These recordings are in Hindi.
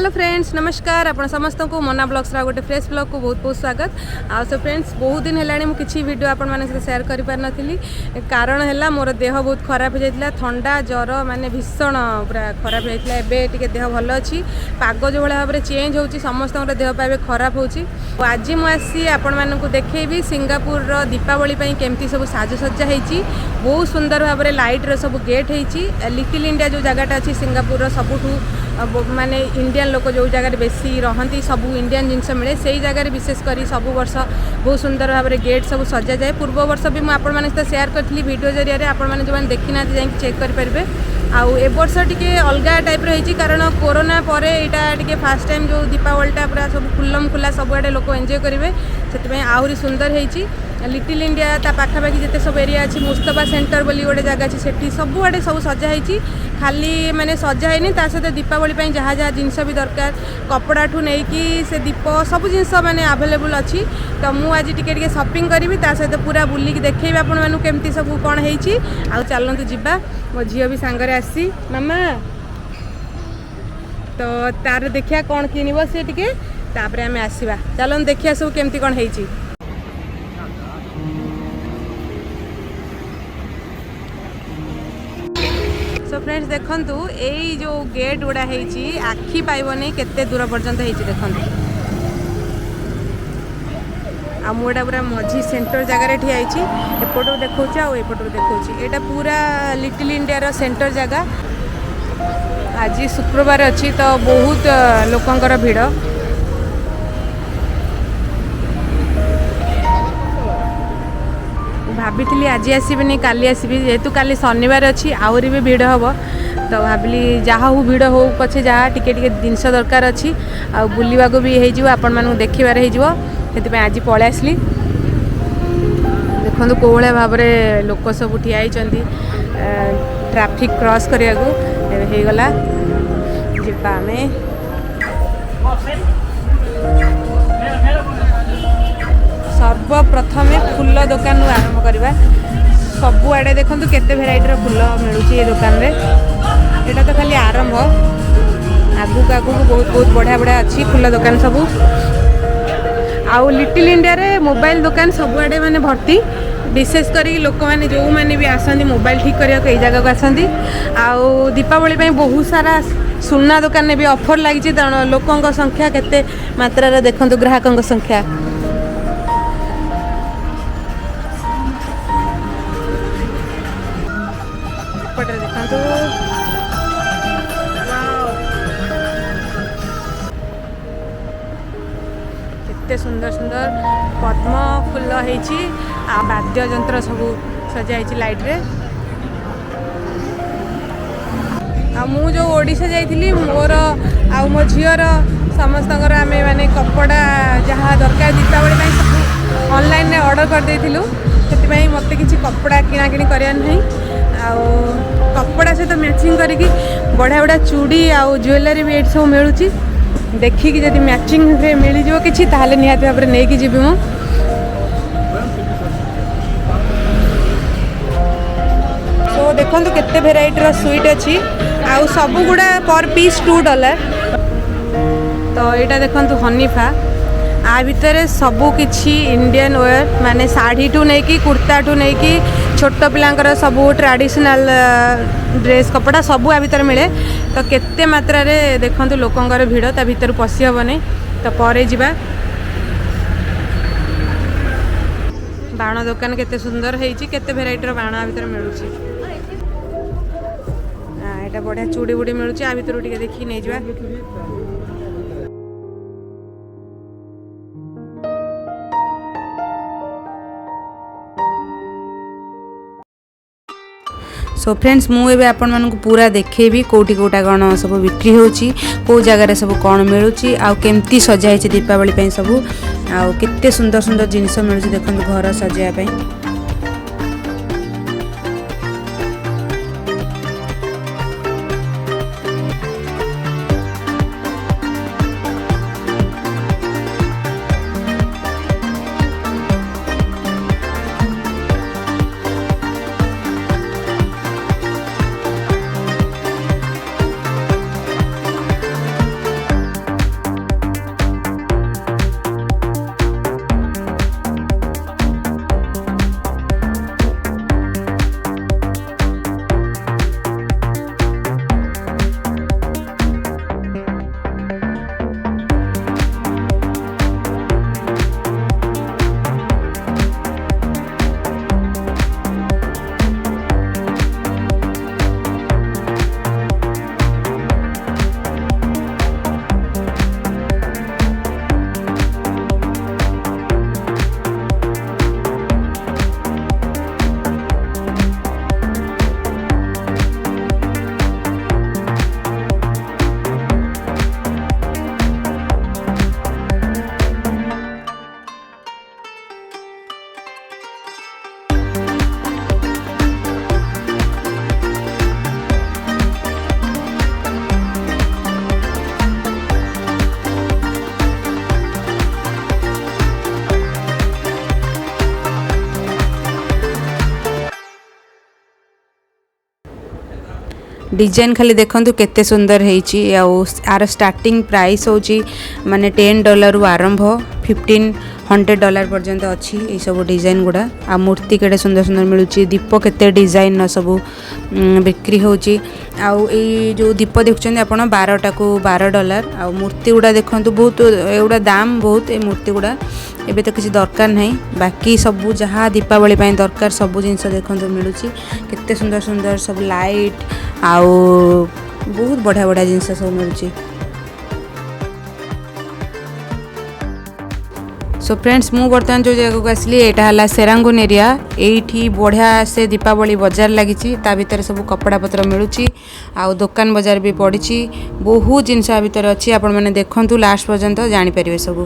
हेलो फ्रेंड्स नमस्कार आपण समस्त को मना ब्लॉग्स रा गोटे फ्रेश ब्लॉग को बहुत बहुत स्वागत आ सो फ्रेंड्स बहुत दिन हेलाणी मु किछि वीडियो आपण माने से शेयर करि पार नथिली कारण हैला मोर देह बहुत खराब हो जाइतला ठंडा ज्वर माने भीषण पूरा खराब हो जाइतला एबे टिके देह भलो अछि पाग जो भले भाबरे चेंज होउची समस्त देह पाबे खराब होउची आज मु आसी आपण मानकु देखैबी सिंगापुर रो दीपावली पई केमती सब साजसज्जा हेची बहुत सुंदर भाबरे लाइट रो सब गेट हेची लिटिल इंडिया जो जगहटा अछि सिंगापुर रो सबुठु माने इंडियन लोक जो जगह बेसी रहती सब इंडियन जिनस मिले से ही जगह विशेष कर सब वर्ष बहुत सुंदर भाव में गेट सब सजा जाए पूर्व वर्ष भी मुझे शेयर करी वीडियो जरिए आपने जो देखी ना जा चेक करेंगे आउ ए वर्ष टी अलग टाइप रही कारण कोरोना पर यहाँ टी फास्ट टाइम जो दीपावलीटा पूरा सब खुल्लम खुला सबुआड़े लोक एंजॉय करेंगे से आहरी सुंदर होती लिटिल इंडिया ता पाखापाखि जिते सब एरिया अच्छी मुस्तफा सेंटर बोली गोटे जगह अच्छी से सबुआड़े सब सजा होती खाली माने सजा है सहित दीपावली जहाँ जहाँ जिनस भी दरकार कपड़ा ठू नहीं कि से दीप सब जिनस माने अवेलेबल अच्छी तो मुझे आज टिके शॉपिंग करी सहित पूरा बुलिक देखी आपण केमती सब कौन होती आउ चलतु जीवा मो झील भी सांगरे आसी मामा तो तार देखिया कौन किनिबो से टिके तापरे आमे आसीबा चलो देखिया सब केमती कौन होती सो फ्रेंड्स देखंतु एई जो गेट गुड़ा हेची आखि पाइबनी केते दूर पर्यंत हेची देखंतु आ मोडा पूरा मझी सेंटर जगह ठिया हेची एपटो देखौची आ एपटो देखौची एटा पूरा लिटिल इंडिया रो सेंटर जगह आज शुक्रवार अच्छी तो बहुत लोकंकर भीड़ भाभी आज आसबिनी काली आसबि जेहेतु काली शनिवार अच्छी आहरी भी भीड़ हम तो भाविली जहाँ हो भीड़ हो पछे जहाँ टिके जिनस दरकार अच्छी आ बुलवा को भी हो आपण मानू देखार हो आज पलि आसली देखो कौ भाया भाव में लोक सब ठिया ट्रैफिक क्रॉस करने को गला जीवा आमे सर्वप्रथमे फूल दुकान आरंभ करवा सबुआड़े देखो केते भेराइटर फूल मिलूँ ये दुकान रे यहाँ तो खाली आरंभ आगू आगू बहुत बहुत बढ़िया बढ़िया अच्छी फूल दुकान सबू आउ लिटिल इंडिया रे मोबाइल दुकान सबुआड़े माने भर्ती विशेषकर लोक मैंने जो मैंने भी आसती मोबाइल ठीक करने को जगह को आसती आउ दीपावली बहुत सारा सुना दुकान में भी ऑफर लगी लोकों संख्या केते मात्रा देखो ग्राहकों संख्या केते सुंदर सुंदर पद्म फूल होती वाद्य यंत्र सब सजाई लाइट रे मु जो ओडिशा जाइली मोर आ मो झीर समस्त आम माने कपड़ा जहाँ दरकार दीपावली सब ऑनलाइन ऑर्डर कर देथिलु से मत कि कपड़ा किना किणी करार नहीं कपड़ा सहित मैचिंग करके बढ़िया बढ़िया चूड़ी आउ ज्वेलरी भी ये सब मिलूँ देखिकी जब मैचिंग मिल जाव कि निहाती भाव में नहीं जी मु तो देखो केते भेराइटर स्वीट अच्छी आउ सब गुड़ा पर पीस $2 तो यहाँ देखो हनीफा आ भितर सबू किछि इंडियन वेयर माने साड़ी टू नहीं कि कुर्ता टू नहीं कि छोट पिलांकर सबू ट्रेडिशनल ड्रेस कपड़ा सबू आ भितर मिले तो केते मात्रा रे देखंतु लोकंकर भीड़ ता भितर पशि हेबनी तो परे जिबा बाण दुकान केते सुंदर हेची केते भेराइटर बाण आ भितर मिलुची एटा बढ़िया चूड़ी बुड़ी मिलुची आ भितर टिके देखि नै जिबा सो फ्रेंड्स मुझे आपण मानक पूरा देखेबी कोटी कोटा कौन सब बिक्री होची को जगार सब कौन मिलूँ आउ केमती सजा है दीपावली सब आउ केते सुंदर सुंदर जिनस मिलूँ देखो घर सजाया डिजाइन खाली देखंतु केते सुंदर हेची आर स्टार्टिंग प्राइस होची माने $10 रु आरंभ $1500 पर्यंत अच्छी ये सब डिजाइन गुड़ा आ मूर्ति केटे सुंदर सुंदर मिलूची दीप केते डिजाइन सब बिक्री होची आउ ए जो दीप देखुछन आपण 12टा को $12 आ मूर्ति गुड़ा देखंतु बहुत एउडा दाम बहुत ए मूर्ति गुड़ा एबे तो किसी दरकार नहीं बाकी सबू जहाँ दीपावली ପାଇଁ दरकार सबू जिनस देखंतु मिलूची केते सुंदर सुंदर सब लाइट आउ बहुत बढ़िया बढ़िया जिनस सब मिलूची। सो फ्रेंड्स मु बर्तमान जो जगह को आसली एटा हला सेरांगुन एरिया एठी बढ़िया से दीपावली बाजार लगी ता भीतर सब कपड़ा पत्र मिलूची आउ दुकान बाजार भी पड़ी बहुत जिनस भीतर अच्छी आपण मैंने देखंतु लास्ट पर्यंत जानी परिवे सब।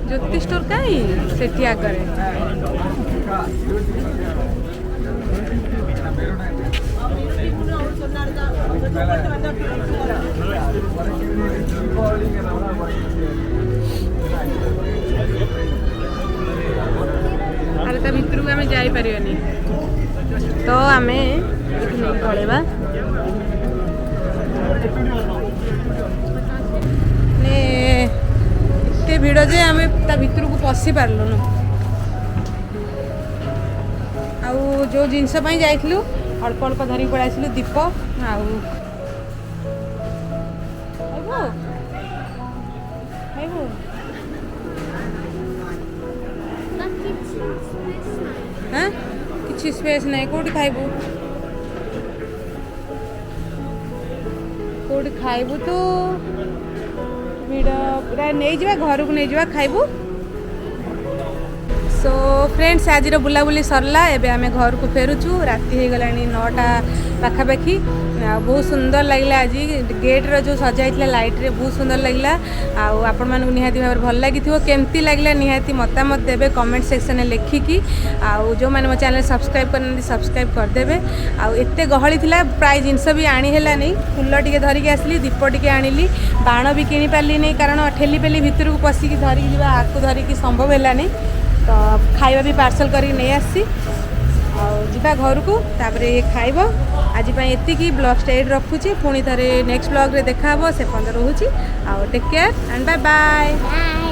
ज्योति स्टोर कहीं सेठी आगे अरे भितर को आम जापरि तो आम पलैबा एते भिड़ जे आम ता भितर को पशि पार्लुन आउ जो जिनस जाइलु अल्प अल्प धरिक पड़ाइलु दीप आउ ଖାଇବୁ ହାଁ କିଛି ସ୍ପେସ୍ ନାହିଁ କୋଉଠି ଖାଇବୁ କୋଉଠି ଖାଇବୁ ତୁ ଭିଡ଼ ପୁରା ନେଇଯିବା ଘରକୁ ନେଇଯିବା ଖାଇବୁ सो फ्रेंड्स आज बुलाबुली सरला एबे आमे घर को फेरुचु राति हो गलानी 9टा पाखापाखि बहुत सुंदर लगला आज गेट रो जो सजाइतला लाइट रे बहुत सुंदर लगला आपण मानू निहाती भाव भल लगी केमती लगला निहाती मतामत देबे कमेंट सेक्शन में लिखिकी जो मैंने मो चैनल सब्सक्राइब करना सब्सक्राइब करदेवे आते गहली थिला प्राय जिनस भी आनी है नहीं फुल टिके धरिकी आसली दीप टिके आनिली बाण भी किनी पारली नहीं कारण ठेली पेली भितर को पशिकी धरिकी जावा आकु धरिकी संभव है नहीं तो खाइबा भी पार्सल करके नहीं आसी आवा घर को तापर ये खाइब आज एतिकी ब्लॉग स्टेट रखुची पुणी थे नेक्स्ट ब्लॉग रे देखा से पर्यंत रोची take care and bye bye.